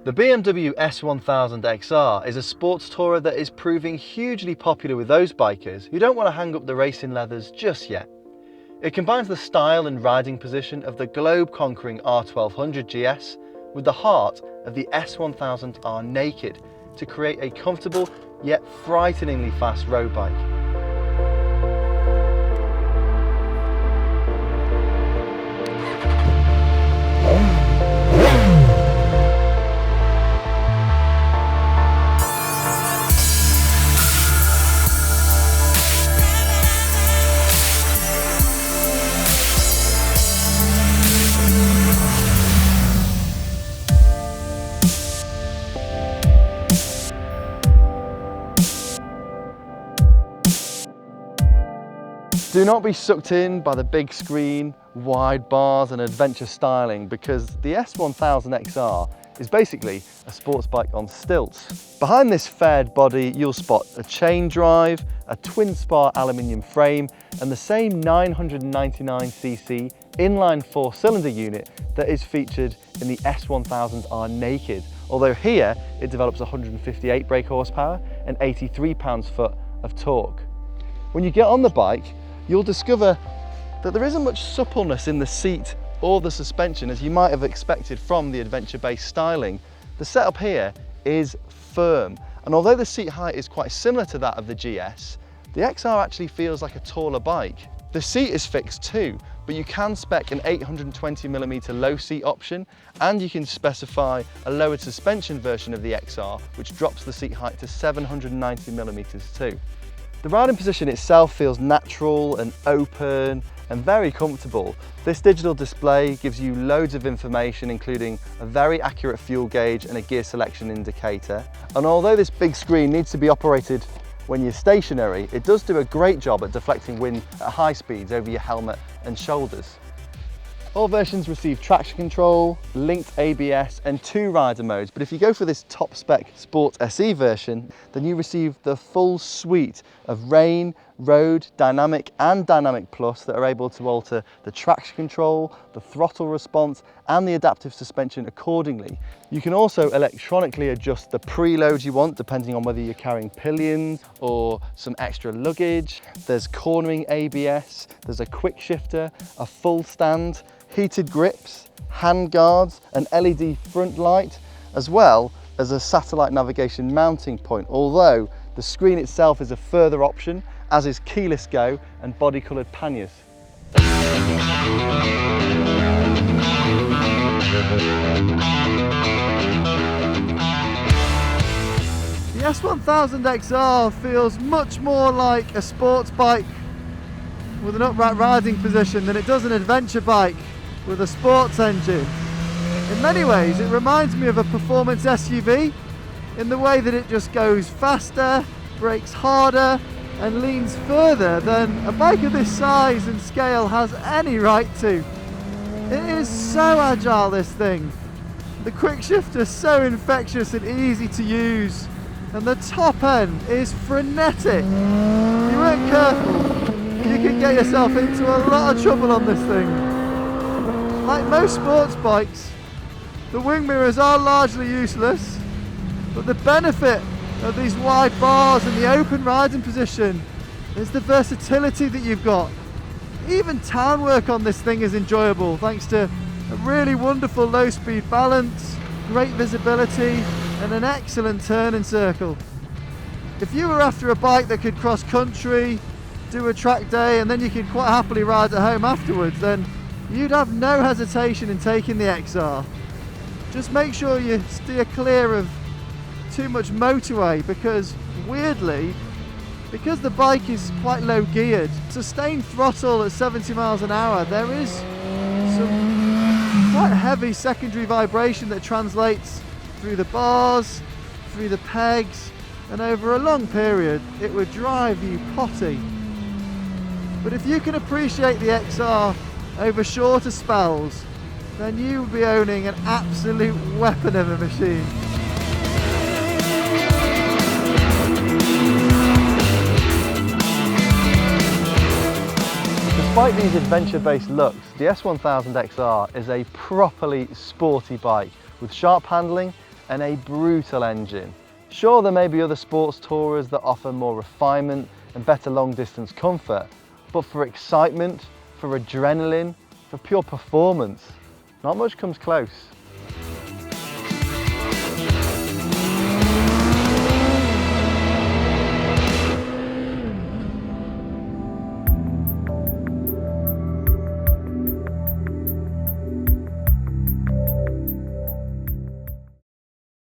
The BMW S1000XR is a sports tourer that is proving hugely popular with those bikers who don't want to hang up the racing leathers just yet. It combines the style and riding position of the globe-conquering R1200 GS with the heart of the S1000R Naked to create a comfortable yet frighteningly fast road bike. Do not be sucked in by the big screen, wide bars and adventure styling, because the S1000XR is basically a sports bike on stilts. Behind this faired body you'll spot a chain drive, a twin spar aluminium frame and the same 999cc inline 4-cylinder unit that is featured in the S1000R Naked, although here it develops 158 brake horsepower and 83 pounds-foot of torque. When you get on the bike, you'll discover that there isn't much suppleness in the seat or the suspension as you might have expected from the adventure-based styling. The setup here is firm, and although the seat height is quite similar to that of the GS, the XR actually feels like a taller bike. The seat is fixed too, but you can spec an 820mm low seat option, and you can specify a lowered suspension version of the XR, which drops the seat height to 790mm too. The riding position itself feels natural and open and very comfortable. This digital display gives you loads of information, including a very accurate fuel gauge and a gear selection indicator. And although this big screen needs to be operated when you're stationary, it does do a great job at deflecting wind at high speeds over your helmet and shoulders. All versions receive traction control, linked ABS and 2 rider modes, but if you go for this top spec Sport SE version, then you receive the full suite of rain, road, dynamic and dynamic plus that are able to alter the traction control, the throttle response and the adaptive suspension accordingly. You can also electronically adjust the preload you want depending on whether you're carrying pillions or some extra luggage. There's cornering ABS, there's a quick shifter, a full stand, heated grips, hand guards, an LED front light, as well as a satellite navigation mounting point, although the screen itself is a further option, as is keyless go and body coloured panniers. The S1000XR feels much more like a sports bike with an upright riding position than it does an adventure bike with a sports engine. In many ways it reminds me of a performance SUV in the way that it just goes faster, brakes harder and leans further than a bike of this size and scale has any right to. It is so agile, this thing. The quick shifter is so infectious and easy to use, and the top end is frenetic. If you weren't careful, you could get yourself into a lot of trouble on this thing. Like most sports bikes, the wing mirrors are largely useless, but the benefit of these wide bars and the open riding position is the versatility that you've got. Even town work on this thing is enjoyable thanks to a really wonderful low speed balance, great visibility and an excellent turn and circle. If you were after a bike that could cross country, do a track day and then you could quite happily ride at home afterwards, then you'd have no hesitation in taking the XR. Just make sure you steer clear of too much motorway, because weirdly, because the bike is quite low geared, sustained throttle at 70 miles an hour, there is some quite heavy secondary vibration that translates through the bars, through the pegs, and over a long period it would drive you potty. But if you can appreciate the XR over shorter spells, then you will be owning an absolute weapon of a machine. Despite these adventure-based looks, the S1000XR is a properly sporty bike with sharp handling and a brutal engine. Sure, there may be other sports tourers that offer more refinement and better long distance comfort, but for excitement, for adrenaline, for pure performance, not much comes close.